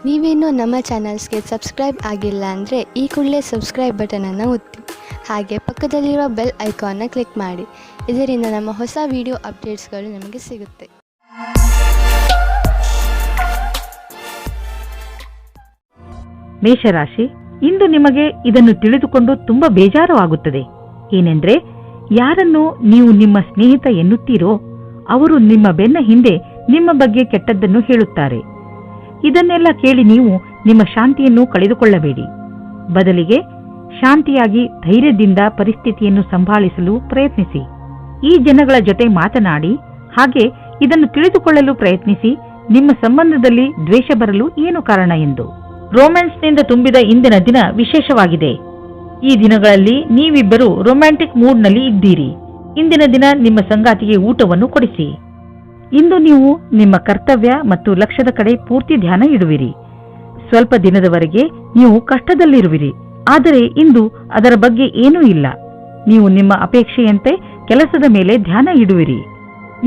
ನೀವೇನೂ ನಮ್ಮ ಚಾನಲ್ಸ್ಗೆ ಸಬ್ಸ್ಕ್ರೈಬ್ ಆಗಿಲ್ಲ ಅಂದರೆ ಈ ಕೂಡಲೇ ಸಬ್ಸ್ಕ್ರೈಬ್ ಬಟನನ್ನು ಒತ್ತಿ, ಹಾಗೆ ಪಕ್ಕದಲ್ಲಿರುವ ಬೆಲ್ ಐಕಾನ್ನ ಕ್ಲಿಕ್ ಮಾಡಿ. ಇದರಿಂದ ನಮ್ಮ ಹೊಸ ವಿಡಿಯೋ ಅಪ್ಡೇಟ್ಸ್ಗಳು ನಿಮಗೆ ಸಿಗುತ್ತೆ. ಮೇಷರಾಶಿ, ಇಂದು ನಿಮಗೆ ಇದನ್ನು ತಿಳಿದುಕೊಂಡು ತುಂಬಾ ಬೇಜಾರು ಆಗುತ್ತದೆ. ಏನೆಂದ್ರೆ, ಯಾರನ್ನು ನೀವು ನಿಮ್ಮ ಸ್ನೇಹಿತ ಎನ್ನುತ್ತೀರೋ ಅವರು ನಿಮ್ಮ ಬೆನ್ನ ಹಿಂದೆ ನಿಮ್ಮ ಬಗ್ಗೆ ಕೆಟ್ಟದ್ದನ್ನು ಹೇಳುತ್ತಾರೆ. ಇದನ್ನೆಲ್ಲ ಕೇಳಿ ನೀವು ನಿಮ್ಮ ಶಾಂತಿಯನ್ನು ಕಳೆದುಕೊಳ್ಳಬೇಡಿ. ಬದಲಿಗೆ ಶಾಂತಿಯಾಗಿ ಧೈರ್ಯದಿಂದ ಪರಿಸ್ಥಿತಿಯನ್ನು ಸಂಭಾಳಿಸಲು ಪ್ರಯತ್ನಿಸಿ. ಈ ಜನಗಳ ಜೊತೆ ಮಾತನಾಡಿ, ಹಾಗೆ ಇದನ್ನು ತಿಳಿದುಕೊಳ್ಳಲು ಪ್ರಯತ್ನಿಸಿ ನಿಮ್ಮ ಸಂಬಂಧದಲ್ಲಿ ದ್ವೇಷ ಬರಲು ಏನು ಕಾರಣ ಎಂದು. ರೊಮ್ಯಾನ್ಸ್ನಿಂದ ತುಂಬಿದ ಇಂದಿನ ದಿನ ವಿಶೇಷವಾಗಿದೆ. ಈ ದಿನಗಳಲ್ಲಿ ನೀವಿಬ್ಬರು ರೊಮ್ಯಾಂಟಿಕ್ ಮೂಡ್ನಲ್ಲಿ ಇದ್ದೀರಿ. ಇಂದಿನ ದಿನ ನಿಮ್ಮ ಸಂಗಾತಿಗೆ ಊಟವನ್ನು ಕೊಡಿಸಿ. ಇಂದು ನೀವು ನಿಮ್ಮ ಕರ್ತವ್ಯ ಮತ್ತು ಲಕ್ಷ್ಯದ ಕಡೆ ಪೂರ್ತಿ ಧ್ಯಾನ ಇಡುವಿರಿ. ಸ್ವಲ್ಪ ದಿನದವರೆಗೆ ನೀವು ಕಷ್ಟದಲ್ಲಿರುವಿರಿ, ಆದರೆ ಇಂದು ಅದರ ಬಗ್ಗೆ ಏನೂ ಇಲ್ಲ. ನೀವು ನಿಮ್ಮ ಅಪೇಕ್ಷೆಯಂತೆ ಕೆಲಸದ ಮೇಲೆ ಧ್ಯಾನ ಇಡುವಿರಿ.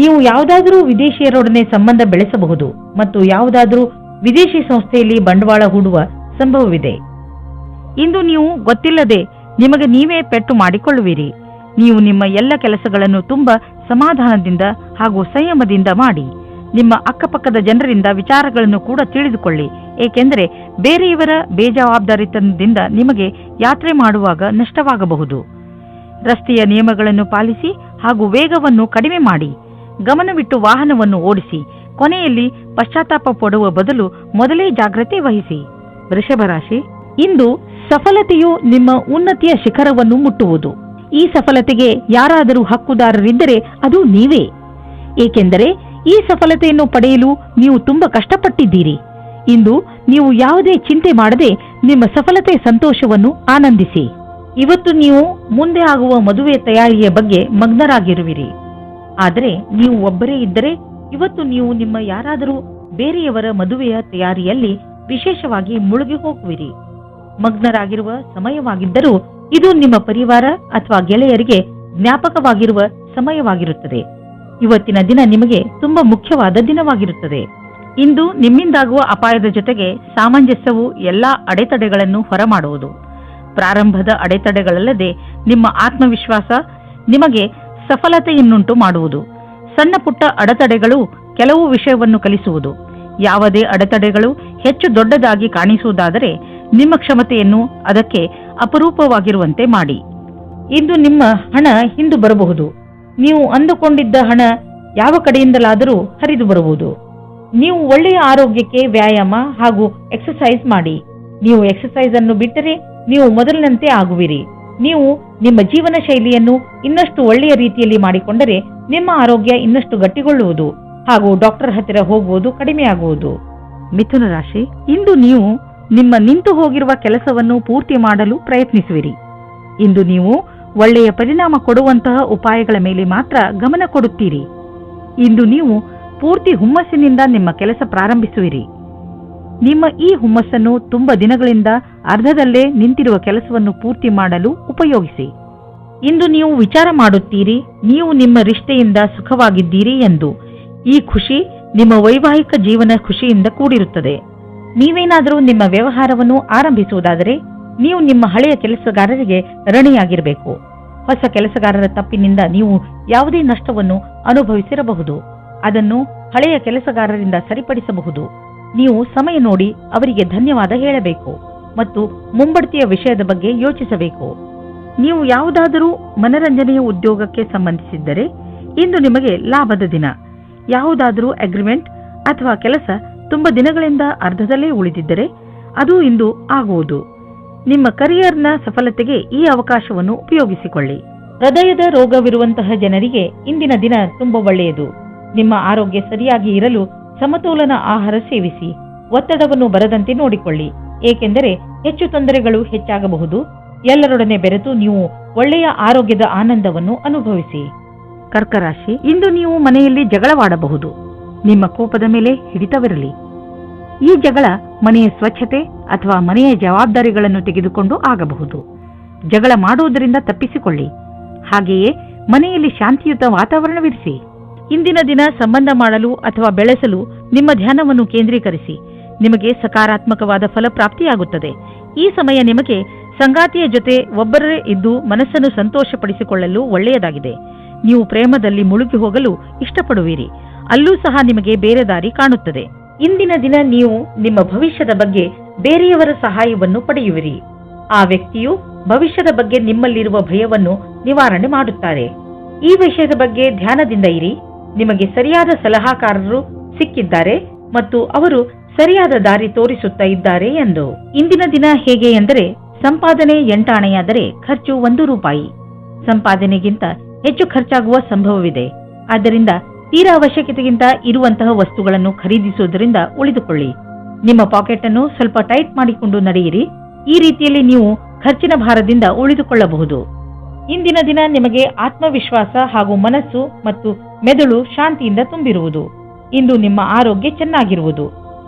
ನೀವು ಯಾವುದಾದರೂ ವಿದೇಶಿಯರೊಡನೆ ಸಂಬಂಧ ಬೆಳೆಸಬಹುದು ಮತ್ತು ಯಾವುದಾದರೂ ವಿದೇಶಿ ಸಂಸ್ಥೆಯಲ್ಲಿ ಬಂಡವಾಳ ಹೂಡುವ ಸಂಭವವಿದೆ. ಇಂದು ನೀವು ಗೊತ್ತಿಲ್ಲದೆ ನಿಮಗೆ ನೀವೇ ಪೆಟ್ಟು ಮಾಡಿಕೊಳ್ಳುವಿರಿ. ನೀವು ನಿಮ್ಮ ಎಲ್ಲ ಕೆಲಸಗಳನ್ನು ತುಂಬಾ ಸಮಾಧಾನದಿಂದ ಹಾಗೂ ಸಂಯಮದಿಂದ ಮಾಡಿ. ನಿಮ್ಮ ಅಕ್ಕಪಕ್ಕದ ಜನರಿಂದ ವಿಚಾರಗಳನ್ನು ಕೂಡ ತಿಳಿದುಕೊಳ್ಳಿ, ಏಕೆಂದರೆ ಬೇರೆಯವರ ಬೇಜವಾಬ್ದಾರಿತನದಿಂದ ನಿಮಗೆ ಯಾತ್ರೆ ಮಾಡುವಾಗ ನಷ್ಟವಾಗಬಹುದು. ರಸ್ತೆಯ ನಿಯಮಗಳನ್ನು ಪಾಲಿಸಿ ಹಾಗೂ ವೇಗವನ್ನು ಕಡಿಮೆ ಮಾಡಿ. ಗಮನವಿಟ್ಟು ವಾಹನವನ್ನು ಓಡಿಸಿ. ಕೊನೆಯಲ್ಲಿ ಪಶ್ಚಾತ್ತಾಪ ಪಡುವ ಬದಲು ಮೊದಲೇ ಜಾಗ್ರತೆ ವಹಿಸಿ. ವೃಷಭರಾಶಿ, ಇಂದು ಸಫಲತೆಯು ನಿಮ್ಮ ಉನ್ನತಿಯ ಶಿಖರವನ್ನು ಮುಟ್ಟುವುದು. ಈ ಸಫಲತೆಗೆ ಯಾರಾದರೂ ಹಕ್ಕುದಾರರಿದ್ದರೆ ಅದು ನೀವೇ, ಏಕೆಂದರೆ ಈ ಸಫಲತೆಯನ್ನು ಪಡೆಯಲು ನೀವು ತುಂಬಾ ಕಷ್ಟಪಟ್ಟಿದ್ದೀರಿ. ಇಂದು ನೀವು ಯಾವುದೇ ಚಿಂತೆ ಮಾಡದೆ ನಿಮ್ಮ ಸಫಲತೆಯ ಸಂತೋಷವನ್ನು ಆನಂದಿಸಿ. ಇವತ್ತು ನೀವು ಮುಂದೆ ಆಗುವ ಮದುವೆ ತಯಾರಿಯ ಬಗ್ಗೆ ಮಗ್ನರಾಗಿರುವಿರಿ. ಆದರೆ ನೀವು ಒಬ್ಬರೇ ಇದ್ದರೆ ಇವತ್ತು ನೀವು ನಿಮ್ಮ ಯಾರಾದರೂ ಬೇರೆಯವರ ಮದುವೆಯ ತಯಾರಿಯಲ್ಲಿ ವಿಶೇಷವಾಗಿ ಮುಳುಗಿ ಹೋಗುವಿರಿ. ಮಗ್ನರಾಗಿರುವ ಸಮಯವಾಗಿದ್ದರೂ ಇದು ನಿಮ್ಮ ಪರಿವಾರ ಅಥವಾ ಗೆಳೆಯರಿಗೆ ಜ್ಞಾಪಕವಾಗಿರುವ ಸಮಯವಾಗಿರುತ್ತದೆ. ಇವತ್ತಿನ ದಿನ ನಿಮಗೆ ತುಂಬಾ ಮುಖ್ಯವಾದ ದಿನವಾಗಿರುತ್ತದೆ. ಇಂದು ನಿಮ್ಮಿಂದಾಗುವ ಅಪಾಯದ ಜೊತೆಗೆ ಸಾಮಂಜಸ್ಯವು ಎಲ್ಲಾ ಅಡೆತಡೆಗಳನ್ನು ಹೊರಮಾಡುವುದು. ಪ್ರಾರಂಭದ ಅಡೆತಡೆಗಳಲ್ಲದೆ ನಿಮ್ಮ ಆತ್ಮವಿಶ್ವಾಸ ನಿಮಗೆ ಸಫಲತೆಯನ್ನುಂಟು ಮಾಡುವುದು. ಸಣ್ಣ ಪುಟ್ಟ ಅಡೆತಡೆಗಳು ಕೆಲವು ವಿಷಯವನ್ನು ಕಲಿಸುವುದು. ಯಾವುದೇ ಅಡೆತಡೆಗಳು ಹೆಚ್ಚು ದೊಡ್ಡದಾಗಿ ಕಾಣಿಸುವುದಾದರೆ ನಿಮ್ಮ ಕ್ಷಮತೆಯನ್ನು ಅದಕ್ಕೆ ಅಪರೂಪವಾಗಿರುವಂತೆ ಮಾಡಿ. ಇಂದು ನಿಮ್ಮ ಹಣ ಹಿಂದು ಬರಬಹುದು. ನೀವು ಅಂದುಕೊಂಡಿದ್ದ ಹಣ ಯಾವ ಕಡೆಯಿಂದಲಾದರೂ ಹರಿದು ಬರುವುದು. ನೀವು ಒಳ್ಳೆಯ ಆರೋಗ್ಯಕ್ಕೆ ವ್ಯಾಯಾಮ ಹಾಗೂ ಎಕ್ಸರ್ಸೈಸ್ ಮಾಡಿ. ನೀವು ಎಕ್ಸರ್ಸೈಸ್ ಅನ್ನು ಬಿಟ್ಟರೆ ನೀವು ಮೊದಲಿನಂತೆ ಆಗುವಿರಿ. ನೀವು ನಿಮ್ಮ ಜೀವನ ಶೈಲಿಯನ್ನು ಇನ್ನಷ್ಟು ಒಳ್ಳೆಯ ರೀತಿಯಲ್ಲಿ ಮಾಡಿಕೊಂಡರೆ ನಿಮ್ಮ ಆರೋಗ್ಯ ಇನ್ನಷ್ಟು ಗಟ್ಟಿಗೊಳ್ಳುವುದು ಹಾಗೂ ಡಾಕ್ಟರ್ ಹತ್ತಿರ ಹೋಗುವುದು ಕಡಿಮೆಯಾಗುವುದು. ಮಿಥುನ ರಾಶಿ, ಇಂದು ನೀವು ನಿಮ್ಮ ನಿಂತು ಹೋಗಿರುವ ಕೆಲಸವನ್ನು ಪೂರ್ತಿ ಮಾಡಲು ಪ್ರಯತ್ನಿಸುವಿರಿ. ಇಂದು ನೀವು ಒಳ್ಳೆಯ ಪರಿಣಾಮ ಕೊಡುವಂತಹ ಉಪಾಯಗಳ ಮೇಲೆ ಮಾತ್ರ ಗಮನ ಕೊಡುತ್ತೀರಿ. ಇಂದು ನೀವು ಪೂರ್ತಿ ಹುಮ್ಮಸ್ಸಿನಿಂದ ನಿಮ್ಮ ಕೆಲಸ ಪ್ರಾರಂಭಿಸುವಿರಿ. ನಿಮ್ಮ ಈ ಹುಮ್ಮಸ್ಸನ್ನು ತುಂಬಾ ದಿನಗಳಿಂದ ಅರ್ಧದಲ್ಲೇ ನಿಂತಿರುವ ಕೆಲಸವನ್ನು ಪೂರ್ತಿ ಮಾಡಲು ಉಪಯೋಗಿಸಿ. ಇಂದು ನೀವು ವಿಚಾರ ಮಾಡುತ್ತೀರಿ, ನೀವು ನಿಮ್ಮ ರಿಶ್ತೆಯಿಂದ ಸುಖವಾಗಿದ್ದೀರಿ ಎಂದು. ಈ ಖುಷಿ ನಿಮ್ಮ ವೈವಾಹಿಕ ಜೀವನ ಖುಷಿಯಿಂದ ಕೂಡಿರುತ್ತದೆ. ನೀವೇನಾದರೂ ನಿಮ್ಮ ವ್ಯವಹಾರವನ್ನು ಆರಂಭಿಸುವುದಾದರೆ ನೀವು ನಿಮ್ಮ ಹಳೆಯ ಕೆಲಸಗಾರರಿಗೆ ಋಣಿಯಾಗಿರಬೇಕು. ಹೊಸ ಕೆಲಸಗಾರರ ತಪ್ಪಿನಿಂದ ನೀವು ಯಾವುದೇ ನಷ್ಟವನ್ನು ಅನುಭವಿಸಿರಬಹುದು. ಅದನ್ನು ಹಳೆಯ ಕೆಲಸಗಾರರಿಂದ ಸರಿಪಡಿಸಬಹುದು. ನೀವು ಸಮಯ ನೋಡಿ ಅವರಿಗೆ ಧನ್ಯವಾದ ಹೇಳಬೇಕು ಮತ್ತು ಮುಂಬಡ್ತಿಯ ವಿಷಯದ ಬಗ್ಗೆ ಯೋಚಿಸಬೇಕು. ನೀವು ಯಾವುದಾದರೂ ಮನರಂಜನೆಯ ಉದ್ಯೋಗಕ್ಕೆ ಸಂಬಂಧಿಸಿದ್ದರೆ ಇಂದು ನಿಮಗೆ ಲಾಭದ ದಿನ. ಯಾವುದಾದರೂ ಅಗ್ರಿಮೆಂಟ್ ಅಥವಾ ಕೆಲಸ ತುಂಬಾ ದಿನಗಳಿಂದ ಅರ್ಧದಲ್ಲೇ ಉಳಿದಿದ್ದರೆ ಅದು ಇಂದು ಆಗುವುದು. ನಿಮ್ಮ ಕರಿಯರ್ನ ಸಫಲತೆಗೆ ಈ ಅವಕಾಶವನ್ನು ಉಪಯೋಗಿಸಿಕೊಳ್ಳಿ. ಹೃದಯದ ರೋಗವಿರುವಂತಹ ಜನರಿಗೆ ಇಂದಿನ ದಿನ ತುಂಬಾ ಒಳ್ಳೆಯದು. ನಿಮ್ಮ ಆರೋಗ್ಯ ಸರಿಯಾಗಿ ಇರಲು ಸಮತೋಲನ ಆಹಾರ ಸೇವಿಸಿ. ಒತ್ತಡವನ್ನು ಬರದಂತೆ ನೋಡಿಕೊಳ್ಳಿ, ಏಕೆಂದರೆ ಹೆಚ್ಚು ತೊಂದರೆಗಳು ಹೆಚ್ಚಾಗಬಹುದು. ಎಲ್ಲರೊಡನೆ ಬೆರೆತು ನೀವು ಒಳ್ಳೆಯ ಆರೋಗ್ಯದ ಆನಂದವನ್ನು ಅನುಭವಿಸಿ. ಕರ್ಕರಾಶಿ, ಇಂದು ನೀವು ಮನೆಯಲ್ಲಿ ಜಗಳವಾಡಬಹುದು. ನಿಮ್ಮ ಕೋಪದ ಮೇಲೆ ಹಿಡಿತವಿರಲಿ. ಈ ಜಗಳ ಮನೆಯ ಸ್ವಚ್ಛತೆ ಅಥವಾ ಮನೆಯ ಜವಾಬ್ದಾರಿಗಳನ್ನು ತೆಗೆದುಕೊಂಡು ಆಗಬಹುದು. ಜಗಳ ಮಾಡುವುದರಿಂದ ತಪ್ಪಿಸಿಕೊಳ್ಳಿ. ಹಾಗೆಯೇ ಮನೆಯಲ್ಲಿ ಶಾಂತಿಯುತ ವಾತಾವರಣವಿರಿಸಿ. ಇಂದಿನ ದಿನ ಸಂಬಂಧ ಮಾಡಲು ಅಥವಾ ಬೆಳೆಸಲು ನಿಮ್ಮ ಧ್ಯಾನವನ್ನು ಕೇಂದ್ರೀಕರಿಸಿ. ನಿಮಗೆ ಸಕಾರಾತ್ಮಕವಾದ ಫಲ ಪ್ರಾಪ್ತಿಯಾಗುತ್ತದೆ. ಈ ಸಮಯ ನಿಮಗೆ ಸಂಗಾತಿಯ ಜೊತೆ ಒಬ್ಬರೇ ಇದ್ದು ಮನಸ್ಸನ್ನು ಸಂತೋಷಪಡಿಸಿಕೊಳ್ಳಲು ಒಳ್ಳೆಯದಾಗಿದೆ. ನೀವು ಪ್ರೇಮದಲ್ಲಿ ಮುಳುಗಿ ಹೋಗಲು ಇಷ್ಟಪಡುವಿರಿ. ಅಲ್ಲೂ ಸಹ ನಿಮಗೆ ಬೇರೆ ದಾರಿ ಕಾಣುತ್ತದೆ. ಇಂದಿನ ದಿನ ನೀವು ನಿಮ್ಮ ಭವಿಷ್ಯದ ಬಗ್ಗೆ ಬೇರೆಯವರ ಸಹಾಯವನ್ನು ಪಡೆಯುವಿರಿ. ಆ ವ್ಯಕ್ತಿಯು ಭವಿಷ್ಯದ ಬಗ್ಗೆ ನಿಮ್ಮಲ್ಲಿರುವ ಭಯವನ್ನು ನಿವಾರಣೆ ಮಾಡುತ್ತಾರೆ. ಈ ವಿಷಯದ ಬಗ್ಗೆ ಧ್ಯಾನದಿಂದ ಇರಿ. ನಿಮಗೆ ಸರಿಯಾದ ಸಲಹಾಕಾರರು ಸಿಕ್ಕಿದ್ದಾರೆ ಮತ್ತು ಅವರು ಸರಿಯಾದ ದಾರಿ ತೋರಿಸುತ್ತಾ ಇದ್ದಾರೆ ಎಂದು. ಇಂದಿನ ದಿನ ಹೇಗೆ ಎಂದರೆ, ಸಂಪಾದನೆ 8 ಆಣೆಯಾದರೆ ಖರ್ಚು 1 ರೂಪಾಯಿ. ಸಂಪಾದನೆಗಿಂತ ಹೆಚ್ಚು ಖರ್ಚಾಗುವ ಸಂಭವವಿದೆ. ಆದ್ದರಿಂದ ತೀರಾ ಅವಶ್ಯಕತೆಗಿಂತ ಇರುವಂತಹ ವಸ್ತುಗಳನ್ನು ಖರೀದಿಸುವುದರಿಂದ ಉಳಿದುಕೊಳ್ಳಿ. ನಿಮ್ಮ ಪಾಕೆಟ್ ಅನ್ನು ಸ್ವಲ್ಪ ಟೈಟ್ ಮಾಡಿಕೊಂಡು ನಡೆಯಿರಿ. ಈ ರೀತಿಯಲ್ಲಿ ನೀವು ಖರ್ಚಿನ ಭಾರದಿಂದ ಉಳಿದುಕೊಳ್ಳಬಹುದು. ಇಂದಿನ ದಿನ ನಿಮಗೆ ಆತ್ಮವಿಶ್ವಾಸ ಹಾಗೂ ಮನಸ್ಸು ಮತ್ತು ಮೆದುಳು ಶಾಂತಿಯಿಂದ ತುಂಬಿರುವುದು. ಇಂದು ನಿಮ್ಮ ಆರೋಗ್ಯ ಚೆನ್ನಾಗಿರುವುದು.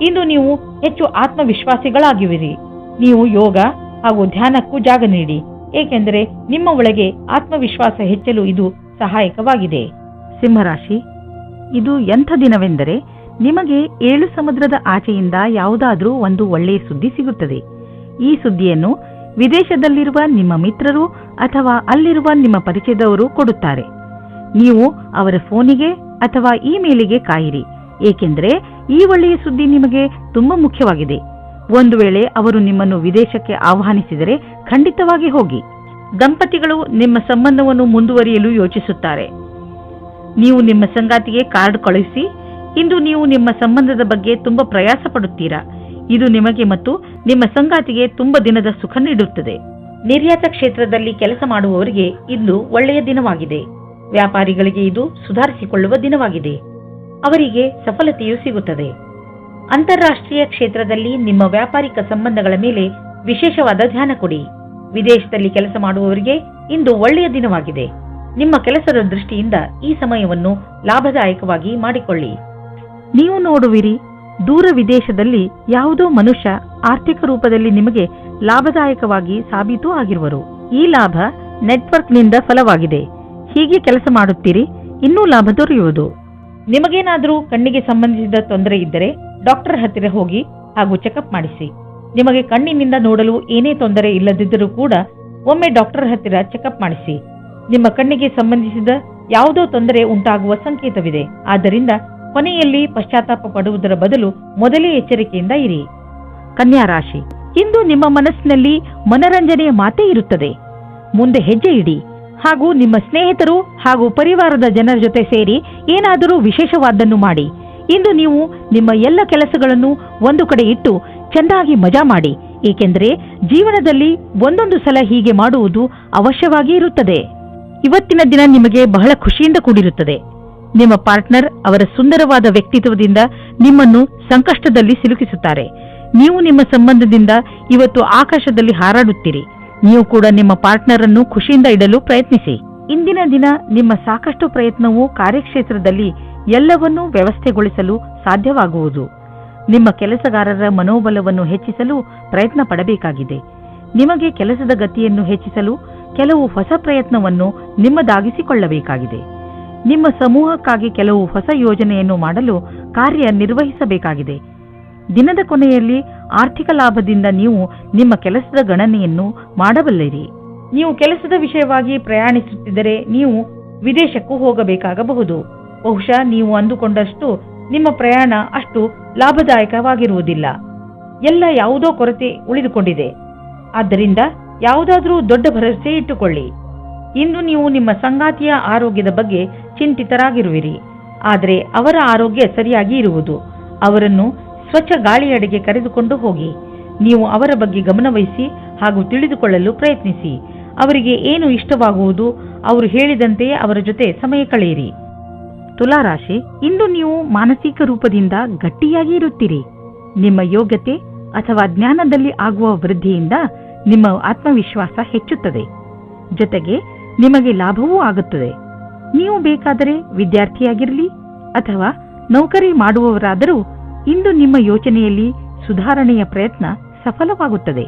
ಇಂದು ನೀವು ಹೆಚ್ಚು ಆತ್ಮವಿಶ್ವಾಸಿಗಳಾಗಿರುವಿರಿ. ನೀವು ಯೋಗ ಹಾಗೂ ಧ್ಯಾನಕ್ಕೂ ಜಾಗ ನೀಡಿ, ಏಕೆಂದರೆ ನಿಮ್ಮ ಒಳಗೆ ಆತ್ಮವಿಶ್ವಾಸ ಹೆಚ್ಚಲು ಇದು ಸಹಾಯಕವಾಗಿದೆ. ಸಿಂಹರಾಶಿ, ಇದು ಎಂಥ ದಿನವೆಂದರೆ ನಿಮಗೆ 7 ಸಮುದ್ರದ ಆಚೆಯಿಂದ ಯಾವುದಾದ್ರೂ ಒಂದು ಒಳ್ಳೆಯ ಸುದ್ದಿ ಸಿಗುತ್ತದೆ. ಈ ಸುದ್ದಿಯನ್ನು ವಿದೇಶದಲ್ಲಿರುವ ನಿಮ್ಮ ಮಿತ್ರರು ಅಥವಾ ಅಲ್ಲಿರುವ ನಿಮ್ಮ ಪರಿಚಯದವರು ಕೊಡುತ್ತಾರೆ. ನೀವು ಅವರ ಫೋನಿಗೆ ಅಥವಾ ಇಮೇಲಿಗೆ ಕಾಯಿರಿ, ಏಕೆಂದರೆ ಈ ಒಳ್ಳೆಯ ಸುದ್ದಿ ನಿಮಗೆ ತುಂಬಾ ಮುಖ್ಯವಾಗಿದೆ. ಒಂದು ವೇಳೆ ಅವರು ನಿಮ್ಮನ್ನು ವಿದೇಶಕ್ಕೆ ಆಹ್ವಾನಿಸಿದರೆ ಖಂಡಿತವಾಗಿ ಹೋಗಿ. ದಂಪತಿಗಳು ನಿಮ್ಮ ಸಂಬಂಧವನ್ನು ಮುಂದುವರಿಯಲು ಯೋಚಿಸುತ್ತಾರೆ. ನೀವು ನಿಮ್ಮ ಸಂಗಾತಿಗೆ ಕಾರ್ಡ್ ಕಳುಹಿಸಿ. ಇಂದು ನೀವು ನಿಮ್ಮ ಸಂಬಂಧದ ಬಗ್ಗೆ ತುಂಬಾ ಪ್ರಯಾಸ ಪಡುತ್ತೀರಾ. ಇದು ನಿಮಗೆ ಮತ್ತು ನಿಮ್ಮ ಸಂಗಾತಿಗೆ ತುಂಬಾ ದಿನದ ಸುಖ ನೀಡುತ್ತದೆ. ನಿರ್ಯಾತ ಕ್ಷೇತ್ರದಲ್ಲಿ ಕೆಲಸ ಮಾಡುವವರಿಗೆ ಇಂದು ಒಳ್ಳೆಯ ದಿನವಾಗಿದೆ. ವ್ಯಾಪಾರಿಗಳಿಗೆ ಇದು ಸುಧಾರಿಸಿಕೊಳ್ಳುವ ದಿನವಾಗಿದೆ. ಅವರಿಗೆ ಸಫಲತೆಯೂ ಸಿಗುತ್ತದೆ. ಅಂತಾರಾಷ್ಟ್ರೀಯ ಕ್ಷೇತ್ರದಲ್ಲಿ ನಿಮ್ಮ ವ್ಯಾಪಾರಿಕ ಸಂಬಂಧಗಳ ಮೇಲೆ ವಿಶೇಷವಾದ ಧ್ಯಾನ ಕೊಡಿ. ವಿದೇಶದಲ್ಲಿ ಕೆಲಸ ಮಾಡುವವರಿಗೆ ಇಂದು ಒಳ್ಳೆಯ ದಿನವಾಗಿದೆ. ನಿಮ್ಮ ಕೆಲಸದ ದೃಷ್ಟಿಯಿಂದ ಈ ಸಮಯವನ್ನು ಲಾಭದಾಯಕವಾಗಿ ಮಾಡಿಕೊಳ್ಳಿ. ನೀವು ನೋಡುವಿರಿ, ದೂರ ವಿದೇಶದಲ್ಲಿ ಯಾವುದೋ ಮನುಷ್ಯ ಆರ್ಥಿಕ ರೂಪದಲ್ಲಿ ನಿಮಗೆ ಲಾಭದಾಯಕವಾಗಿ ಸಾಬೀತು ಆಗಿರುವರು. ಈ ಲಾಭ ನೆಟ್ವರ್ಕ್ನಿಂದ ಫಲವಾಗಿದೆ. ಹೀಗೆ ಕೆಲಸ ಮಾಡುತ್ತೀರಿ, ಇನ್ನೂ ಲಾಭ ದೊರೆಯುವುದು. ನಿಮಗೇನಾದರೂ ಕಣ್ಣಿಗೆ ಸಂಬಂಧಿಸಿದ ತೊಂದರೆ ಇದ್ದರೆ ಡಾಕ್ಟರ್ ಹತ್ತಿರ ಹೋಗಿ ಹಾಗೂ ಚೆಕಪ್ ಮಾಡಿಸಿ. ನಿಮಗೆ ಕಣ್ಣಿನಿಂದ ನೋಡಲು ಏನೇ ತೊಂದರೆ ಇಲ್ಲದಿದ್ದರೂ ಕೂಡ ಒಮ್ಮೆ ಡಾಕ್ಟರ್ ಹತ್ತಿರ ಚೆಕಪ್ ಮಾಡಿಸಿ. ನಿಮ್ಮ ಕಣ್ಣಿಗೆ ಸಂಬಂಧಿಸಿದ ಯಾವುದೋ ತೊಂದರೆ ಉಂಟಾಗುವ ಸಂಕೇತವಿದೆ. ಆದ್ದರಿಂದ ಕೊನೆಯಲ್ಲಿ ಪಶ್ಚಾತ್ತಾಪ ಪಡುವುದರ ಬದಲು ಮೊದಲೇ ಎಚ್ಚರಿಕೆಯಿಂದ ಇರಿ. ಕನ್ಯಾ ರಾಶಿ, ಇಂದು ನಿಮ್ಮ ಮನಸ್ಸಿನಲ್ಲಿ ಮನರಂಜನೆಯ ಮಾತೇ ಇರುತ್ತದೆ. ಮುಂದೆ ಹೆಜ್ಜೆ ಇಡಿ ಹಾಗೂ ನಿಮ್ಮ ಸ್ನೇಹಿತರು ಹಾಗೂ ಪರಿವಾರದ ಜನರ ಜೊತೆ ಸೇರಿ ಏನಾದರೂ ವಿಶೇಷವಾದ್ದನ್ನು ಮಾಡಿ. ಇಂದು ನೀವು ನಿಮ್ಮ ಎಲ್ಲ ಕೆಲಸಗಳನ್ನು ಒಂದು ಕಡೆ ಇಟ್ಟು ಚೆನ್ನಾಗಿ ಮಜಾ ಮಾಡಿ, ಏಕೆಂದರೆ ಜೀವನದಲ್ಲಿ ಒಂದೊಂದು ಸಲ ಹೀಗೆ ಮಾಡುವುದು ಅವಶ್ಯವಾಗಿ ಇರುತ್ತದೆ. ಇವತ್ತಿನ ದಿನ ನಿಮಗೆ ಬಹಳ ಖುಷಿಯಿಂದ ಕೂಡಿರುತ್ತದೆ. ನಿಮ್ಮ ಪಾರ್ಟ್ನರ್ ಅವರ ಸುಂದರವಾದ ವ್ಯಕ್ತಿತ್ವದಿಂದ ನಿಮ್ಮನ್ನು ಸಂಕಷ್ಟದಲ್ಲಿ ಸಿಲುಕಿಸುತ್ತಾರೆ. ನೀವು ನಿಮ್ಮ ಸಂಬಂಧದಿಂದ ಇವತ್ತು ಆಕಾಶದಲ್ಲಿ ಹಾರಾಡುತ್ತೀರಿ. ನೀವು ಕೂಡ ನಿಮ್ಮ ಪಾರ್ಟ್ನರ್ ಅನ್ನು ಖುಷಿಯಿಂದ ಇಡಲು ಪ್ರಯತ್ನಿಸಿ. ಇಂದಿನ ದಿನ ನಿಮ್ಮ ಸಾಕಷ್ಟು ಪ್ರಯತ್ನವು ಕಾರ್ಯಕ್ಷೇತ್ರದಲ್ಲಿ ಎಲ್ಲವನ್ನೂ ವ್ಯವಸ್ಥೆಗೊಳಿಸಲು ಸಾಧ್ಯವಾಗುವುದು. ನಿಮ್ಮ ಕೆಲಸಗಾರರ ಮನೋಬಲವನ್ನು ಹೆಚ್ಚಿಸಲು ಪ್ರಯತ್ನ ಪಡಬೇಕಾಗಿದೆ. ನಿಮಗೆ ಕೆಲಸದ ಗತಿಯನ್ನು ಹೆಚ್ಚಿಸಲು ಕೆಲವು ಹೊಸ ಪ್ರಯತ್ನವನ್ನು ನಿಮ್ಮದಾಗಿಸಿಕೊಳ್ಳಬೇಕಾಗಿದೆ. ನಿಮ್ಮ ಸಮೂಹಕ್ಕಾಗಿ ಕೆಲವು ಹೊಸ ಯೋಜನೆಯನ್ನು ಮಾಡಲು ಕಾರ್ಯ ನಿರ್ವಹಿಸಬೇಕಾಗಿದೆ. ದಿನದ ಕೊನೆಯಲ್ಲಿ ಆರ್ಥಿಕ ಲಾಭದಿಂದ ನೀವು ನಿಮ್ಮ ಕೆಲಸದ ಗಣನೆಯನ್ನು ಮಾಡಬಲ್ಲಿರಿ. ನೀವು ಕೆಲಸದ ವಿಷಯವಾಗಿ ಪ್ರಯಾಣಿಸುತ್ತಿದ್ದರೆ ನೀವು ವಿದೇಶಕ್ಕೂ ಹೋಗಬೇಕಾಗಬಹುದು. ಬಹುಶಃ ನೀವು ಅಂದುಕೊಂಡಷ್ಟು ನಿಮ್ಮ ಪ್ರಯಾಣ ಅಷ್ಟು ಲಾಭದಾಯಕವಾಗಿರುವುದಿಲ್ಲ. ಎಲ್ಲ ಯಾವುದೋ ಕೊರತೆ ಉಳಿದುಕೊಂಡಿದೆ. ಆದ್ದರಿಂದ ಯಾವುದಾದ್ರೂ ದೊಡ್ಡ ಭರವಸೆ ಇಟ್ಟುಕೊಳ್ಳಿ. ಇಂದು ನೀವು ನಿಮ್ಮ ಸಂಗಾತಿಯ ಆರೋಗ್ಯದ ಬಗ್ಗೆ ಚಿಂತಿತರಾಗಿರುವಿರಿ. ಆದರೆ ಅವರ ಆರೋಗ್ಯ ಸರಿಯಾಗಿ ಇರುವುದು. ಅವರನ್ನು ಸ್ವಚ್ಛ ಗಾಳಿಯಡೆಗೆ ಕರೆದುಕೊಂಡು ಹೋಗಿ. ನೀವು ಅವರ ಬಗ್ಗೆ ಗಮನವಹಿಸಿ ಹಾಗೂ ತಿಳಿದುಕೊಳ್ಳಲು ಪ್ರಯತ್ನಿಸಿ. ಅವರಿಗೆ ಏನು ಇಷ್ಟವಾಗುವುದು ಅವರು ಹೇಳಿದಂತೆಯೇ ಅವರ ಜೊತೆ ಸಮಯ ಕಳೆಯಿರಿ. ತುಲಾರಾಶಿ, ಇಂದು ನೀವು ಮಾನಸಿಕ ರೂಪದಿಂದ ಗಟ್ಟಿಯಾಗಿ ಇರುತ್ತೀರಿ. ನಿಮ್ಮ ಯೋಗ್ಯತೆ ಅಥವಾ ಜ್ಞಾನದಲ್ಲಿ ಆಗುವ ವೃದ್ಧಿಯಿಂದ ನಿಮ್ಮ ಆತ್ಮವಿಶ್ವಾಸ ಹೆಚ್ಚುತ್ತದೆ. ಜೊತೆಗೆ ನಿಮಗೆ ಲಾಭವೂ ಆಗುತ್ತದೆ. ನೀವು ಬೇಕಾದರೆ ವಿದ್ಯಾರ್ಥಿಯಾಗಿರಲಿ ಅಥವಾ ನೌಕರಿ ಮಾಡುವವರಾದರೂ ಇಂದು ನಿಮ್ಮ ಯೋಚನೆಯಲ್ಲಿ ಸುಧಾರಣೆಯ ಪ್ರಯತ್ನ ಸಫಲವಾಗುತ್ತದೆ.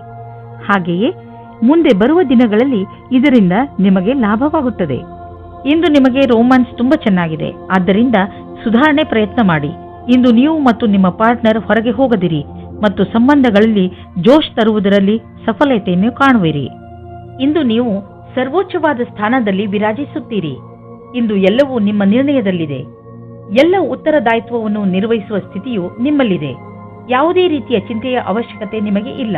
ಹಾಗೆಯೇ ಮುಂದೆ ಬರುವ ದಿನಗಳಲ್ಲಿ ಇದರಿಂದ ನಿಮಗೆ ಲಾಭವಾಗುತ್ತದೆ. ಇಂದು ನಿಮಗೆ ರೋಮಾನ್ಸ್ ತುಂಬಾ ಚೆನ್ನಾಗಿದೆ. ಆದ್ದರಿಂದ ಸುಧಾರಣೆ ಪ್ರಯತ್ನ ಮಾಡಿ. ಇಂದು ನೀವು ಮತ್ತು ನಿಮ್ಮ ಪಾರ್ಟ್ನರ್ ಹೊರಗೆ ಹೋಗದಿರಿ. ಮತ್ತು ಸಂಬಂಧಗಳಲ್ಲಿ ಜೋಶ್ ತರುವುದರಲ್ಲಿ ಸಫಲತೆಯನ್ನು ಕಾಣುವಿರಿ. ಇಂದು ನೀವು ಸರ್ವೋಚ್ಚವಾದ ಸ್ಥಾನದಲ್ಲಿ ವಿರಾಜಿಸುತ್ತೀರಿ. ಇಂದು ಎಲ್ಲವೂ ನಿಮ್ಮ ನಿರ್ಣಯದಲ್ಲಿದೆ. ಎಲ್ಲ ಉತ್ತರದಾಯಿತ್ವವನ್ನು ನಿರ್ವಹಿಸುವ ಸ್ಥಿತಿಯು ನಿಮ್ಮಲ್ಲಿದೆ. ಯಾವುದೇ ರೀತಿಯ ಚಿಂತೆಯ ಅವಶ್ಯಕತೆ ನಿಮಗೆ ಇಲ್ಲ.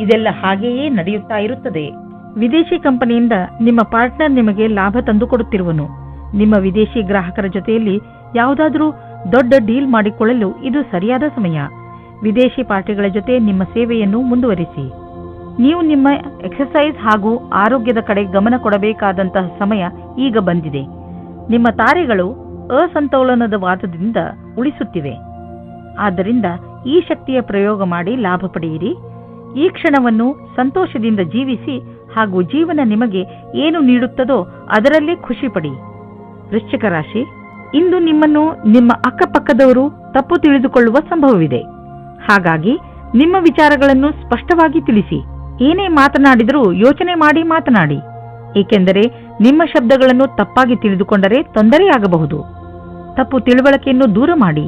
ಇದೆಲ್ಲ ಹಾಗೆಯೇ ನಡೆಯುತ್ತಾ ಇರುತ್ತದೆ. ವಿದೇಶಿ ಕಂಪನಿಯಿಂದ ನಿಮ್ಮ ಪಾರ್ಟ್ನರ್ ನಿಮಗೆ ಲಾಭ ತಂದುಕೊಡುತ್ತಿರುವನು. ನಿಮ್ಮ ವಿದೇಶಿ ಗ್ರಾಹಕರ ಜೊತೆಯಲ್ಲಿ ಯಾವುದಾದರೂ ದೊಡ್ಡ ಡೀಲ್ ಮಾಡಿಕೊಳ್ಳಲು ಇದು ಸರಿಯಾದ ಸಮಯ. ವಿದೇಶಿ ಪಾರ್ಟಿಗಳ ಜೊತೆ ನಿಮ್ಮ ಸೇವೆಯನ್ನು ಮುಂದುವರಿಸಿ. ನೀವು ನಿಮ್ಮ ಎಕ್ಸರ್ಸೈಸ್ ಹಾಗೂ ಆರೋಗ್ಯದ ಕಡೆ ಗಮನ ಕೊಡಬೇಕಾದಂತಹ ಸಮಯ ಈಗ ಬಂದಿದೆ. ನಿಮ್ಮ ತಾರೆಗಳು ಅಸಂತೋಲನದ ವಾದದಿಂದ ಉಳಿಸುತ್ತಿವೆ. ಆದ್ದರಿಂದ ಈ ಶಕ್ತಿಯ ಪ್ರಯೋಗ ಮಾಡಿ ಲಾಭ ಪಡೆಯಿರಿ. ಈ ಕ್ಷಣವನ್ನು ಸಂತೋಷದಿಂದ ಜೀವಿಸಿ ಹಾಗೂ ಜೀವನ ನಿಮಗೆ ಏನು ನೀಡುತ್ತದೋ ಅದರಲ್ಲೇ ಖುಷಿ ಪಡಿ. ವೃಶ್ಚಿಕ ರಾಶಿ, ಇಂದು ನಿಮ್ಮನ್ನು ನಿಮ್ಮ ಅಕ್ಕಪಕ್ಕದವರು ತಪ್ಪು ತಿಳಿದುಕೊಳ್ಳುವ ಸಂಭವವಿದೆ. ಹಾಗಾಗಿ ನಿಮ್ಮ ವಿಚಾರಗಳನ್ನು ಸ್ಪಷ್ಟವಾಗಿ ತಿಳಿಸಿ. ಏನೇ ಮಾತನಾಡಿದರೂ ಯೋಚನೆ ಮಾಡಿ ಮಾತನಾಡಿ. ಏಕೆಂದರೆ ನಿಮ್ಮ ಶಬ್ದಗಳನ್ನು ತಪ್ಪಾಗಿ ತಿಳಿದುಕೊಂಡರೆ ತೊಂದರೆಯಾಗಬಹುದು. ತಪ್ಪು ತಿಳುವಳಿಕೆಯನ್ನು ದೂರ ಮಾಡಿ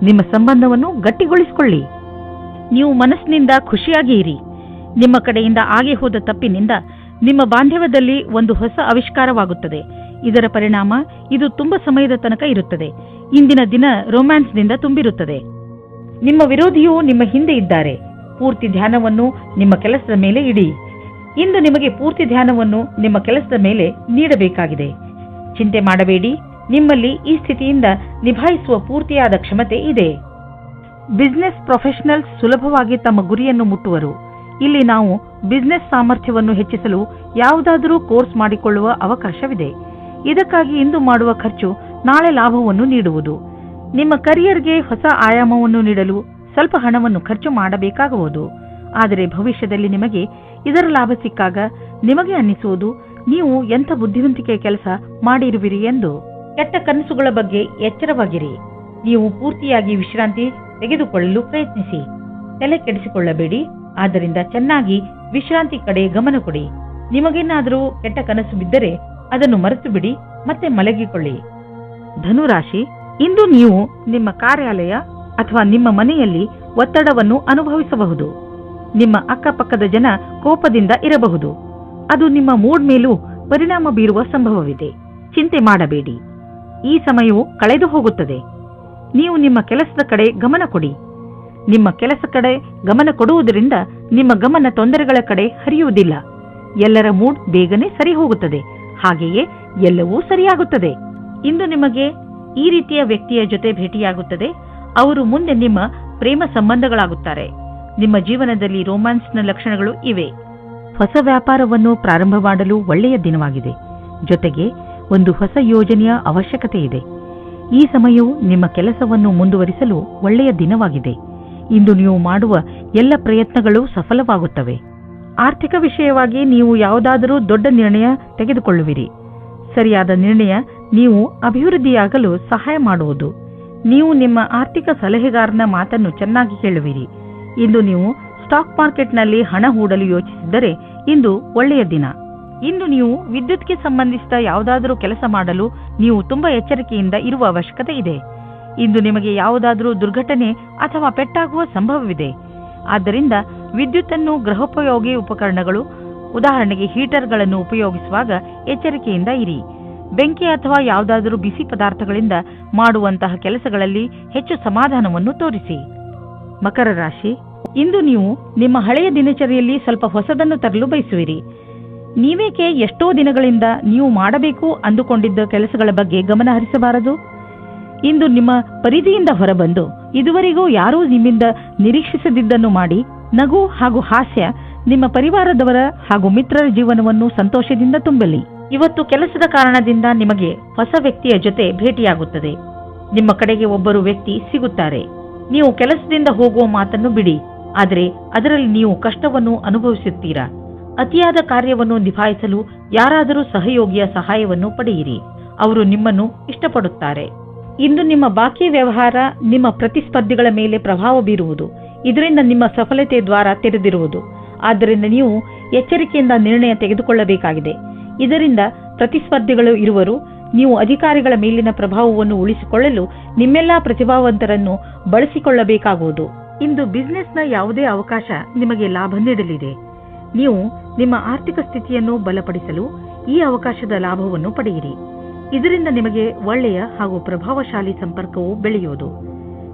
ನಿಮ್ಮ ಸಂಬಂಧವನ್ನು ಗಟ್ಟಿಗೊಳಿಸಿಕೊಳ್ಳಿ. ನೀವು ಮನಸ್ಸಿನಿಂದ ಖುಷಿಯಾಗಿ ಇರಿ. ನಿಮ್ಮ ಕಡೆಯಿಂದ ಆಗಿ ಹೋದ ತಪ್ಪಿನಿಂದ ನಿಮ್ಮ ಬಾಂಧವ್ಯದಲ್ಲಿ ಒಂದು ಹೊಸ ಆವಿಷ್ಕಾರವಾಗುತ್ತದೆ. ಇದರ ಪರಿಣಾಮ ಇದು ತುಂಬಾ ಸಮಯದ ತನಕ ಇರುತ್ತದೆ. ಇಂದಿನ ದಿನ ರೊಮ್ಯಾನ್ಸ್ನಿಂದ ತುಂಬಿರುತ್ತದೆ. ನಿಮ್ಮ ವಿರೋಧಿಯು ನಿಮ್ಮ ಹಿಂದೆ ಇದ್ದಾರೆ. ಪೂರ್ತಿ ಧ್ಯಾನವನ್ನು ನಿಮ್ಮ ಕೆಲಸದ ಮೇಲೆ ಇಡಿ. ಇಂದು ನಿಮಗೆ ಪೂರ್ತಿ ಧ್ಯಾನವನ್ನು ನಿಮ್ಮ ಕೆಲಸದ ಮೇಲೆ ನೀಡಬೇಕಾಗಿದೆ. ಚಿಂತೆ ಮಾಡಬೇಡಿ. ನಿಮ್ಮಲ್ಲಿ ಈ ಸ್ಥಿತಿಯಿಂದ ನಿಭಾಯಿಸುವ ಪೂರ್ತಿಯಾದ ಕ್ಷಮತೆ ಇದೆ. ಬಿಸಿನೆಸ್ ಪ್ರೊಫೆಷನಲ್ಸ್ ಸುಲಭವಾಗಿ ತಮ್ಮ ಗುರಿಯನ್ನು ಮುಟ್ಟುವರು. ಇಲ್ಲಿ ನಾವು ಬಿಸಿನೆಸ್ ಸಾಮರ್ಥ್ಯವನ್ನು ಹೆಚ್ಚಿಸಲು ಯಾವುದಾದರೂ ಕೋರ್ಸ್ ಮಾಡಿಕೊಳ್ಳುವ ಅವಕಾಶವಿದೆ. ಇದಕ್ಕಾಗಿ ಇಂದು ಮಾಡುವ ಖರ್ಚು ನಾಳೆ ಲಾಭವನ್ನು ನೀಡುವುದು. ನಿಮ್ಮ ಕರಿಯರ್ಗೆ ಹೊಸ ಆಯಾಮವನ್ನು ನೀಡಲು ಸ್ವಲ್ಪ ಹಣವನ್ನು ಖರ್ಚು ಮಾಡಬೇಕಾಗುವುದು. ಆದರೆ ಭವಿಷ್ಯದಲ್ಲಿ ನಿಮಗೆ ಇದರ ಲಾಭ ಸಿಕ್ಕಾಗ ನಿಮಗೆ ಅನ್ನಿಸುವುದು ನೀವು ಎಂಥ ಬುದ್ಧಿವಂತಿಕೆ ಕೆಲಸ ಮಾಡಿರುವಿರಿ ಎಂದು. ಕೆಟ್ಟ ಕನಸುಗಳ ಬಗ್ಗೆ ಎಚ್ಚರವಾಗಿರಿ. ನೀವು ಪೂರ್ತಿಯಾಗಿ ವಿಶ್ರಾಂತಿ ತೆಗೆದುಕೊಳ್ಳಲು ಪ್ರಯತ್ನಿಸಿ. ತಲೆ ಕೆಡಿಸಿಕೊಳ್ಳಬೇಡಿ. ಆದ್ದರಿಂದ ಚೆನ್ನಾಗಿ ವಿಶ್ರಾಂತಿ ಕಡೆ ಗಮನ ಕೊಡಿ. ನಿಮಗೇನಾದರೂ ಕೆಟ್ಟ ಕನಸು ಬಿದ್ದರೆ ಅದನ್ನು ಮರೆತು ಬಿಡಿ ಮತ್ತೆ ಮಲಗಿಕೊಳ್ಳಿ. ಧನುರಾಶಿ, ಇಂದು ನೀವು ನಿಮ್ಮ ಕಾರ್ಯಾಲಯ ಅಥವಾ ನಿಮ್ಮ ಮನೆಯಲ್ಲಿ ಒತ್ತಡವನ್ನು ಅನುಭವಿಸಬಹುದು. ನಿಮ್ಮ ಅಕ್ಕಪಕ್ಕದ ಜನ ಕೋಪದಿಂದ ಇರಬಹುದು. ಅದು ನಿಮ್ಮ ಮೂಡ್ ಮೇಲೂ ಪರಿಣಾಮ ಬೀರುವ ಸಂಭವವಿದೆ. ಚಿಂತೆ ಮಾಡಬೇಡಿ. ಈ ಸಮಯವು ಕಳೆದು ಹೋಗುತ್ತದೆ. ನೀವು ನಿಮ್ಮ ಕೆಲಸದ ಕಡೆ ಗಮನ ಕೊಡಿ. ನಿಮ್ಮ ಕೆಲಸ ಕಡೆ ಗಮನ ಕೊಡುವುದರಿಂದ ನಿಮ್ಮ ಗಮನ ತೊಂದರೆಗಳ ಕಡೆ ಹರಿಯುವುದಿಲ್ಲ. ಎಲ್ಲರ ಮೂಡ್ ಬೇಗನೆ ಸರಿ ಹೋಗುತ್ತದೆ. ಹಾಗೆಯೇ ಎಲ್ಲವೂ ಸರಿಯಾಗುತ್ತದೆ. ಇಂದು ನಿಮಗೆ ಈ ರೀತಿಯ ವ್ಯಕ್ತಿಯ ಜೊತೆ ಭೇಟಿಯಾಗುತ್ತದೆ. ಅವರು ಮುಂದೆ ನಿಮ್ಮ ಪ್ರೇಮ ಸಂಬಂಧಗಳಾಗುತ್ತಾರೆ. ನಿಮ್ಮ ಜೀವನದಲ್ಲಿ ರೊಮ್ಯಾನ್ಸ್ನ ಲಕ್ಷಣಗಳು ಇವೆ. ಹೊಸ ವ್ಯಾಪಾರವನ್ನು ಪ್ರಾರಂಭ ಮಾಡಲು ಒಳ್ಳೆಯ ದಿನವಾಗಿದೆ. ಜೊತೆಗೆ ಒಂದು ಹೊಸ ಯೋಜನೆಯ ಅವಶ್ಯಕತೆ ಇದೆ. ಈ ಸಮಯವು ನಿಮ್ಮ ಕೆಲಸವನ್ನು ಮುಂದುವರಿಸಲು ಒಳ್ಳೆಯ ದಿನವಾಗಿದೆ. ಇಂದು ನೀವು ಮಾಡುವ ಎಲ್ಲ ಪ್ರಯತ್ನಗಳು ಸಫಲವಾಗುತ್ತವೆ. ಆರ್ಥಿಕ ವಿಷಯವಾಗಿ ನೀವು ಯಾವುದಾದರೂ ದೊಡ್ಡ ನಿರ್ಣಯ ತೆಗೆದುಕೊಳ್ಳುವಿರಿ. ಸರಿಯಾದ ನಿರ್ಣಯ ನೀವು ಅಭಿವೃದ್ಧಿಯಾಗಲು ಸಹಾಯ ಮಾಡುವುದು. ನೀವು ನಿಮ್ಮ ಆರ್ಥಿಕ ಸಲಹೆಗಾರನ ಮಾತನ್ನು ಚೆನ್ನಾಗಿ ಕೇಳುವಿರಿ. ಇಂದು ನೀವು ಸ್ಟಾಕ್ ಮಾರ್ಕೆಟ್ನಲ್ಲಿ ಹಣ ಹೂಡಲು ಯೋಚಿಸಿದ್ದರೆ ಇಂದು ಒಳ್ಳೆಯ ದಿನ. ಇಂದು ನೀವು ವಿದ್ಯುತ್ಗೆ ಸಂಬಂಧಿಸಿದ ಯಾವುದಾದರೂ ಕೆಲಸ ಮಾಡಲು ನೀವು ತುಂಬಾ ಎಚ್ಚರಿಕೆಯಿಂದ ಇರುವ ಅವಶ್ಯಕತೆ ಇದೆ. ಇಂದು ನಿಮಗೆ ಯಾವುದಾದರೂ ದುರ್ಘಟನೆ ಅಥವಾ ಪೆಟ್ಟಾಗುವ ಸಂಭವವಿದೆ. ಆದ್ದರಿಂದ ವಿದ್ಯುತ್ತನ್ನು ಗೃಹೋಪಯೋಗಿ ಉಪಕರಣಗಳು, ಉದಾಹರಣೆಗೆ ಹೀಟರ್ಗಳನ್ನು ಉಪಯೋಗಿಸುವಾಗ ಎಚ್ಚರಿಕೆಯಿಂದ ಇರಿ. ಬೆಂಕಿ ಅಥವಾ ಯಾವುದಾದರೂ ಬಿಸಿ ಪದಾರ್ಥಗಳಿಂದ ಮಾಡುವಂತಹ ಕೆಲಸಗಳಲ್ಲಿ ಹೆಚ್ಚು ಸಮಾಧಾನವನ್ನು ತೋರಿಸಿ. ಮಕರ ರಾಶಿ, ಇಂದು ನೀವು ನಿಮ್ಮ ಹಳೆಯ ದಿನಚರಿಯಲ್ಲಿ ಸ್ವಲ್ಪ ಹೊಸದನ್ನು ತರಲು ಬಯಸುವಿರಿ. ನೀವೇಕೆ ಎಷ್ಟೋ ದಿನಗಳಿಂದ ನೀವು ಮಾಡಬೇಕು ಅಂದುಕೊಂಡಿದ್ದ ಕೆಲಸಗಳ ಬಗ್ಗೆ ಗಮನ ಹರಿಸಬಾರದು? ಇಂದು ನಿಮ್ಮ ಪರಿಧಿಯಿಂದ ಹೊರಬಂದು ಇದುವರೆಗೂ ಯಾರೂ ನಿಮ್ಮಿಂದ ನಿರೀಕ್ಷಿಸದಿದ್ದನ್ನು ಮಾಡಿ ನಗು ಹಾಗೂ ಹಾಸ್ಯ ನಿಮ್ಮ ಪರಿವಾರದವರ ಹಾಗೂ ಮಿತ್ರರ ಜೀವನವನ್ನು ಸಂತೋಷದಿಂದ ತುಂಬಲಿ. ಇವತ್ತು ಕೆಲಸದ ಕಾರಣದಿಂದ ನಿಮಗೆ ಹೊಸ ವ್ಯಕ್ತಿಯ ಜೊತೆ ಭೇಟಿಯಾಗುತ್ತದೆ. ನಿಮ್ಮ ಕಡೆಗೆ ಒಬ್ಬರು ವ್ಯಕ್ತಿ ಸಿಗುತ್ತಾರೆ. ನೀವು ಕೆಲಸದಿಂದ ಹೋಗುವ ಮಾತನ್ನು ಬಿಡಿ. ಆದರೆ ಅದರಲ್ಲಿ ನೀವು ಕಷ್ಟವನ್ನು ಅನುಭವಿಸುತ್ತೀರಾ. ಅತಿಯಾದ ಕಾರ್ಯವನ್ನು ನಿಭಾಯಿಸಲು ಯಾರಾದರೂ ಸಹಯೋಗಿಯ ಸಹಾಯವನ್ನು ಪಡೆಯಿರಿ. ಅವರು ನಿಮ್ಮನ್ನು ಇಷ್ಟಪಡುತ್ತಾರೆ. ಇಂದು ನಿಮ್ಮ ಬಾಕಿ ವ್ಯವಹಾರ ನಿಮ್ಮ ಪ್ರತಿಸ್ಪರ್ಧಿಗಳ ಮೇಲೆ ಪ್ರಭಾವ ಬೀರುವುದು. ಇದರಿಂದ ನಿಮ್ಮ ಸಫಲತೆ ದ್ವಾರ ತೆರೆದಿರುವುದು. ಆದ್ದರಿಂದ ನೀವು ಎಚ್ಚರಿಕೆಯಿಂದ ನಿರ್ಣಯ ತೆಗೆದುಕೊಳ್ಳಬೇಕಾಗಿದೆ. ಇದರಿಂದ ಪ್ರತಿಸ್ಪರ್ಧಿಗಳು ಇರುವರು. ನೀವು ಅಧಿಕಾರಿಗಳ ಮೇಲಿನ ಪ್ರಭಾವವನ್ನು ಉಳಿಸಿಕೊಳ್ಳಲು ನಿಮ್ಮೆಲ್ಲಾ ಪ್ರತಿಭಾವಂತರನ್ನು ಬಳಸಿಕೊಳ್ಳಬೇಕಾಗುವುದು. ಇಂದು ಬಿಸ್ನೆಸ್ನ ಯಾವುದೇ ಅವಕಾಶ ನಿಮಗೆ ಲಾಭ ನೀಡಲಿದೆ. ನೀವು ನಿಮ್ಮ ಆರ್ಥಿಕ ಸ್ಥಿತಿಯನ್ನು ಬಲಪಡಿಸಲು ಈ ಅವಕಾಶದ ಲಾಭವನ್ನು ಪಡೆಯಿರಿ. ಇದರಿಂದ ನಿಮಗೆ ಒಳ್ಳೆಯ ಹಾಗೂ ಪ್ರಭಾವಶಾಲಿ ಸಂಪರ್ಕವು ಬೆಳೆಯುವುದು.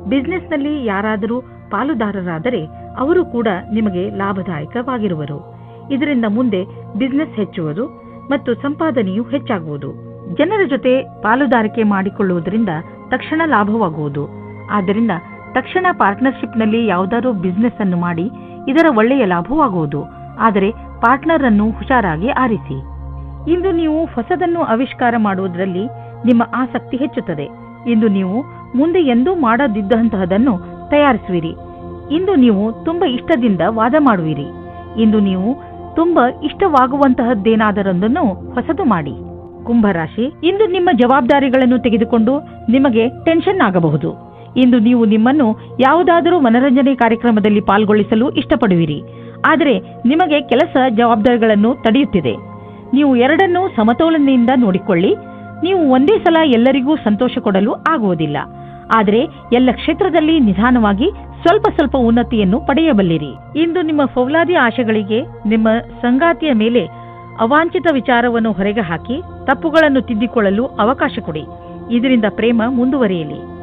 ಬಿಸ್ನೆಸ್ನಲ್ಲಿ ಯಾರಾದರೂ ಪಾಲುದಾರರಾದರೆ ಅವರು ಕೂಡ ನಿಮಗೆ ಲಾಭದಾಯಕವಾಗಿರುವರು. ಇದರಿಂದ ಮುಂದೆ ಬಿಸ್ನೆಸ್ ಹೆಚ್ಚುವುದು ಮತ್ತು ಸಂಪಾದನೆಯು ಹೆಚ್ಚಾಗುವುದು. ಜನರ ಜೊತೆ ಪಾಲುದಾರಿಕೆ ಮಾಡಿಕೊಳ್ಳುವುದರಿಂದ ತಕ್ಷಣ ಲಾಭವಾಗುವುದು. ಆದ್ದರಿಂದ ತಕ್ಷಣ ಪಾರ್ಟ್ನರ್ಶಿಪ್ನಲ್ಲಿ ಯಾವುದಾದ್ರೂ ಬಿಸ್ನೆಸ್ ಅನ್ನು ಮಾಡಿ ಇದರ ಒಳ್ಳೆಯ ಲಾಭವಾಗುವುದು. ಆದರೆ ಪಾರ್ಟ್ನರ್ ಅನ್ನು ಹುಷಾರಾಗಿ ಆರಿಸಿ. ಇಂದು ನೀವು ಹೊಸದನ್ನು ಆವಿಷ್ಕಾರ ಮಾಡುವುದರಲ್ಲಿ ನಿಮ್ಮ ಆಸಕ್ತಿ ಹೆಚ್ಚುತ್ತದೆ. ಇಂದು ನೀವು ಮುಂದೆ ಎಂದೂ ಮಾಡದಿದ್ದಂತಹದನ್ನು ತಯಾರಿಸುವಿರಿ. ಇಂದು ನೀವು ತುಂಬಾ ಇಷ್ಟದಿಂದ ವಾದ ಮಾಡುವಿರಿ. ಇಂದು ನೀವು ತುಂಬಾ ಇಷ್ಟವಾಗುವಂತಹದ್ದೇನಾದರೊಂದನ್ನು ಹೊಸದು ಮಾಡಿ. ಕುಂಭರಾಶಿ, ಇಂದು ನಿಮ್ಮ ಜವಾಬ್ದಾರಿಗಳನ್ನು ತೆಗೆದುಕೊಂಡು ನಿಮಗೆ ಟೆನ್ಷನ್ ಆಗಬಹುದು. ಇಂದು ನೀವು ನಿಮ್ಮನ್ನು ಯಾವುದಾದರೂ ಮನರಂಜನೆ ಕಾರ್ಯಕ್ರಮದಲ್ಲಿ ಪಾಲ್ಗೊಳಿಸಲು ಇಷ್ಟಪಡುವಿರಿ. ಆದರೆ ನಿಮಗೆ ಕೆಲಸ ಜವಾಬ್ದಾರಿಗಳನ್ನು ತಡೆಯುತ್ತಿದೆ. ನೀವು ಎರಡನ್ನೂ ಸಮತೋಲನೆಯಿಂದ ನೋಡಿಕೊಳ್ಳಿ. ನೀವು ಒಂದೇ ಸಲ ಎಲ್ಲರಿಗೂ ಸಂತೋಷ ಕೊಡಲು ಆಗುವುದಿಲ್ಲ. ಆದರೆ ಎಲ್ಲ ಕ್ಷೇತ್ರದಲ್ಲಿ ನಿಧಾನವಾಗಿ ಸ್ವಲ್ಪ ಸ್ವಲ್ಪ ಉನ್ನತಿಯನ್ನು ಪಡೆಯಬಲ್ಲಿರಿ. ಇಂದು ನಿಮ್ಮ ಫೌಲಾದಿ ಆಶೆಗಳಿಗೆ ನಿಮ್ಮ ಸಂಗಾತಿಯ ಮೇಲೆ ಅವಾಂಛಿತ ವಿಚಾರವನ್ನು ಹೊರಗೆ ಹಾಕಿ ತಪ್ಪುಗಳನ್ನು ತಿದ್ದಿಕೊಳ್ಳಲು ಅವಕಾಶ ಕೊಡಿ. ಇದರಿಂದ ಪ್ರೇಮ ಮುಂದುವರಿಯಲಿ.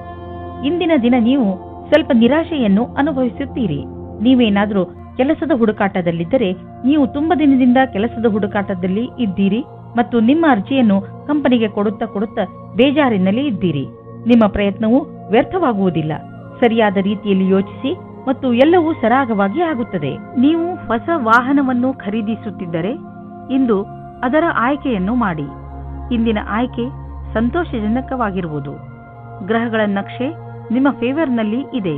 ಇಂದಿನ ದಿನ ನೀವು ಸ್ವಲ್ಪ ನಿರಾಶೆಯನ್ನು ಅನುಭವಿಸುತ್ತೀರಿ. ನೀವೇನಾದರೂ ಕೆಲಸದ ಹುಡುಕಾಟದಲ್ಲಿದ್ದರೆ ನೀವು ತುಂಬಾ ದಿನದಿಂದ ಕೆಲಸದ ಹುಡುಕಾಟದಲ್ಲಿ ಇದ್ದೀರಿ ಮತ್ತು ನಿಮ್ಮ ಅರ್ಜಿಯನ್ನು ಕಂಪನಿಗೆ ಕೊಡುತ್ತಾ ಬೇಜಾರಿನಲ್ಲಿ ಇದ್ದೀರಿ. ನಿಮ್ಮ ಪ್ರಯತ್ನವು ವ್ಯರ್ಥವಾಗುವುದಿಲ್ಲ. ಸರಿಯಾದ ರೀತಿಯಲ್ಲಿ ಯೋಚಿಸಿ ಮತ್ತು ಎಲ್ಲವೂ ಸರಾಗವಾಗಿ ಆಗುತ್ತದೆ. ನೀವು ಹೊಸ ವಾಹನವನ್ನು ಖರೀದಿಸುತ್ತಿದ್ದರೆ ಇಂದು ಅದರ ಆಯ್ಕೆಯನ್ನು ಮಾಡಿ. ಇಂದಿನ ಆಯ್ಕೆ ಸಂತೋಷಜನಕವಾಗಿರುವುದು. ಗ್ರಹಗಳ ನಕ್ಷೆ ನಿಮ್ಮ ಫೇವರ್ನಲ್ಲಿ ಇದೆ.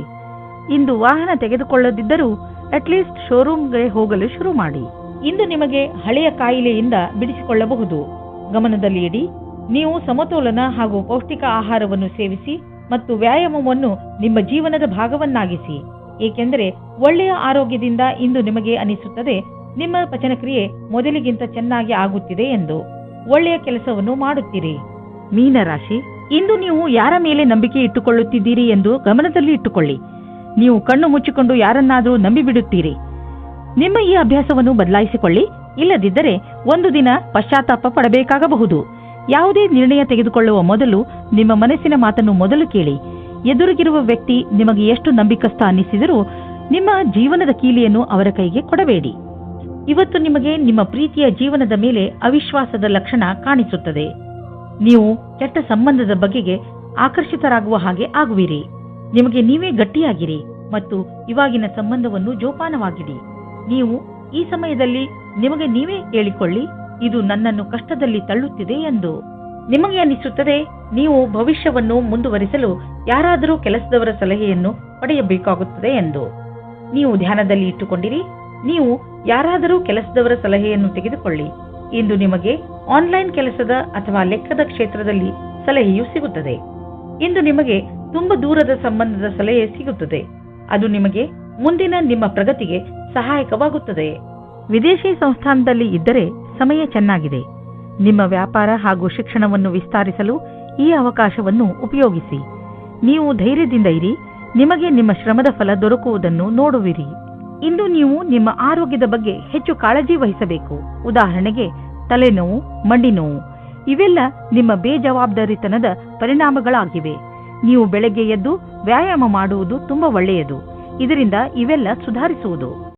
ಇಂದು ವಾಹನ ತೆಗೆದುಕೊಳ್ಳದಿದ್ದರೂ ಅಟ್ಲೀಸ್ಟ್ ಶೋರೂಮ್ಗೆ ಹೋಗಲು ಶುರು ಮಾಡಿ. ಇಂದು ನಿಮಗೆ ಹಳೆಯ ಕಾಯಿಲೆಯಿಂದ ಬಿಡಿಸಿಕೊಳ್ಳಬಹುದು. ಗಮನದಲ್ಲಿ ಇಡಿ. ನೀವು ಸಮತೋಲನ ಹಾಗೂ ಪೌಷ್ಟಿಕ ಆಹಾರವನ್ನು ಸೇವಿಸಿ ಮತ್ತು ವ್ಯಾಯಾಮವನ್ನು ನಿಮ್ಮ ಜೀವನದ ಭಾಗವನ್ನಾಗಿಸಿ. ಏಕೆಂದರೆ ಒಳ್ಳೆಯ ಆರೋಗ್ಯದಿಂದ ಇಂದು ನಿಮಗೆ ಅನಿಸುತ್ತದೆ ನಿಮ್ಮ ಪಚನಕ್ರಿಯೆ ಮೊದಲಿಗಿಂತ ಚೆನ್ನಾಗಿ ಆಗುತ್ತಿದೆ ಎಂದು. ಒಳ್ಳೆಯ ಕೆಲಸವನ್ನು ಮಾಡುತ್ತೀರಿ. ಮೀನರಾಶಿ, ಇಂದು ನೀವು ಯಾರ ಮೇಲೆ ನಂಬಿಕೆ ಇಟ್ಟುಕೊಳ್ಳುತ್ತಿದ್ದೀರಿ ಎಂದು ಗಮನದಲ್ಲಿ ಇಟ್ಟುಕೊಳ್ಳಿ. ನೀವು ಕಣ್ಣು ಮುಚ್ಚಿಕೊಂಡು ಯಾರನ್ನಾದರೂ ನಂಬಿಬಿಡುತ್ತೀರಿ. ನಿಮ್ಮ ಈ ಅಭ್ಯಾಸವನ್ನು ಬದಲಾಯಿಸಿಕೊಳ್ಳಿ. ಇಲ್ಲದಿದ್ದರೆ ಒಂದು ದಿನ ಪಶ್ಚಾತ್ತಾಪ ಪಡಬೇಕಾಗಬಹುದು. ಯಾವುದೇ ನಿರ್ಣಯ ತೆಗೆದುಕೊಳ್ಳುವ ಮೊದಲು ನಿಮ್ಮ ಮನಸ್ಸಿನ ಮಾತನ್ನು ಮೊದಲು ಕೇಳಿ. ಎದುರಿಗಿರುವ ವ್ಯಕ್ತಿ ನಿಮಗೆ ಎಷ್ಟು ನಂಬಿಕಸ್ಥ ಅನ್ನಿಸಿದರೂ ನಿಮ್ಮ ಜೀವನದ ಕೀಲಿಯನ್ನು ಅವರ ಕೈಗೆ ಕೊಡಬೇಡಿ. ಇವತ್ತು ನಿಮಗೆ ನಿಮ್ಮ ಪ್ರೀತಿಯ ಜೀವನದ ಮೇಲೆ ಅವಿಶ್ವಾಸದ ಲಕ್ಷಣ ಕಾಣಿಸುತ್ತದೆ. ನೀವು ಕೆಟ್ಟ ಸಂಬಂಧದ ಬಗೆಗೆ ಆಕರ್ಷಿತರಾಗುವ ಹಾಗೆ ಆಗುವಿರಿ. ನಿಮಗೆ ನೀವೇ ಗಟ್ಟಿಯಾಗಿರಿ ಮತ್ತು ಇವಾಗಿನ ಸಂಬಂಧವನ್ನು ಜೋಪಾನವಾಗಿಡಿ. ನೀವು ಈ ಸಮಯದಲ್ಲಿ ನಿಮಗೆ ನೀವೇ ಹೇಳಿಕೊಳ್ಳಿ, ಇದು ನನ್ನನ್ನು ಕಷ್ಟದಲ್ಲಿ ತಳ್ಳುತ್ತಿದೆ ಎಂದು. ನಿಮಗೆ ಅನಿಸುತ್ತದೆ ನೀವು ಭವಿಷ್ಯವನ್ನು ಮುಂದುವರಿಸಲು ಯಾರಾದರೂ ಕೆಲಸದವರ ಸಲಹೆಯನ್ನು ಪಡೆಯಬೇಕಾಗುತ್ತದೆ ಎಂದು. ನೀವು ಧ್ಯಾನದಲ್ಲಿ ಇಟ್ಟುಕೊಂಡಿರಿ. ನೀವು ಯಾರಾದರೂ ಕೆಲಸದವರ ಸಲಹೆಯನ್ನು ತೆಗೆದುಕೊಳ್ಳಿ. ಇಂದು ನಿಮಗೆ ಆನ್ಲೈನ್ ಕೆಲಸದ ಅಥವಾ ಲೆಕ್ಕದ ಕ್ಷೇತ್ರದಲ್ಲಿ ಸಲಹೆಯು ಸಿಗುತ್ತದೆ. ಇಂದು ನಿಮಗೆ ತುಂಬಾ ದೂರದ ಸಂಬಂಧದ ಸಲಹೆ ಸಿಗುತ್ತದೆ. ಅದು ನಿಮಗೆ ಮುಂದಿನ ನಿಮ್ಮ ಪ್ರಗತಿಗೆ ಸಹಾಯಕವಾಗುತ್ತದೆ. ವಿದೇಶಿ ಸಂಸ್ಥಾನದಲ್ಲಿ ಇದ್ದರೆ ಸಮಯ ಚೆನ್ನಾಗಿದೆ. ನಿಮ್ಮ ವ್ಯಾಪಾರ ಹಾಗೂ ಶಿಕ್ಷಣವನ್ನು ವಿಸ್ತರಿಸಲು ಈ ಅವಕಾಶವನ್ನು ಉಪಯೋಗಿಸಿ. ನೀವು ಧೈರ್ಯದಿಂದ ಇರಿ. ನಿಮಗೆ ನಿಮ್ಮ ಶ್ರಮದ ಫಲ ದೊರಕುವುದನ್ನು ನೋಡುವಿರಿ. ಇಂದು ನೀವು ನಿಮ್ಮ ಆರೋಗ್ಯದ ಬಗ್ಗೆ ಹೆಚ್ಚು ಕಾಳಜಿ ವಹಿಸಬೇಕು. ಉದಾಹರಣೆಗೆ ತಲೆನೋವು, ಮಂಡಿ ನೋವು ಇವೆಲ್ಲ ನಿಮ್ಮ ಬೇಜವಾಬ್ದಾರಿತನದ ಪರಿಣಾಮಗಳಾಗಿವೆ. ನೀವು ಬೆಳಗ್ಗೆ ಎದ್ದು ವ್ಯಾಯಾಮ ಮಾಡುವುದು ತುಂಬಾ ಒಳ್ಳೆಯದು. ಇದರಿಂದ ಇವೆಲ್ಲ ಸುಧಾರಿಸುವುದು.